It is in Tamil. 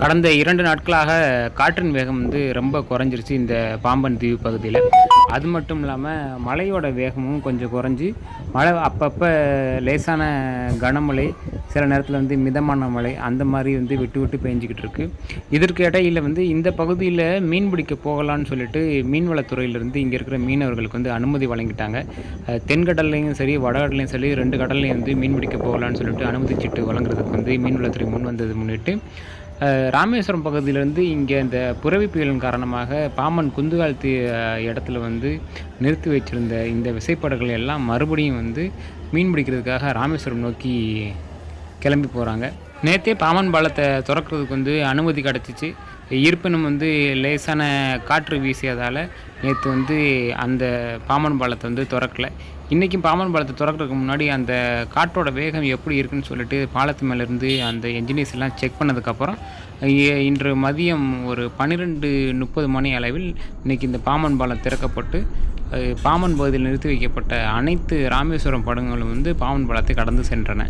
கடந்த 2 நாட்களாக காற்றின் வேகம் ரொம்ப குறைஞ்சிருச்சு இந்த பாம்பன் தீவு பகுதியில. அது மட்டும் இல்லாம மழையோட வேகமும் கொஞ்சம் குறைஞ்சு, மழை அப்பப்ப லேசான கனமழை, சில நேரத்தில மிதமான மழை அந்த மாரி விட்டு விட்டு பேஞ்சுக்கிட்டு இருக்கு. இதற்கு இடையில இந்த பகுதியில மீன் பிடிக்க போகலான்னு சொல்லிட்டு மீன்வளத்துறையிலிருந்து இங்க இருக்கிற மீனவர்களுக்கு அனுமதி வழங்கிட்டாங்க. தென்கடல்லையும் சரி, வடகடல்லையும் சரி 2 கடல்லையும் மீன் பிடிக்க போகலான்னு சொல்லிட்டு அனுமதி சீட்டு வழங்குறதுக்கு மீன்வளத்துறை முன் வந்தது முன்னிட்டு ராமேஸ்வரம் பகுதியிலேருந்து இங்கே இந்த புரவி புயலின் காரணமாக பாம்பன் குந்துகால் இடத்துல நிறுத்தி வச்சிருந்த இந்த விசைப்படகுகள் எல்லாம் மறுபடியும் மீன் பிடிக்கிறதுக்காக ராமேஸ்வரம் நோக்கி கிளம்பி போகிறாங்க. நேற்றே பாம்பன் பாலத்தை திறக்கிறதுக்கு அனுமதி கிடச்சிச்சு. இருப்பினும் லேசான காற்று வீசியதால் நேற்று அந்த பாம்பன் பாலத்தை திறக்கலை. இன்றைக்கும் பாம்பன் பாலத்தை திறக்கிறதுக்கு முன்னாடி அந்த காற்றோட வேகம் எப்படி இருக்குன்னு சொல்லிட்டு பாலத்து மேலேருந்து அந்த என்ஜினியர்ஸ் எல்லாம் செக் பண்ணதுக்கப்புறம் இன்று மதியம் ஒரு 12:30 மணி அளவில் இன்றைக்கி இந்த பாம்பன் பாலம் திறக்கப்பட்டு பாம்பன் பகுதியில் நிறுத்தி வைக்கப்பட்ட அனைத்து ராமேஸ்வரம் படகுகளும் பாம்பன் பாலத்தை கடந்து சென்றன.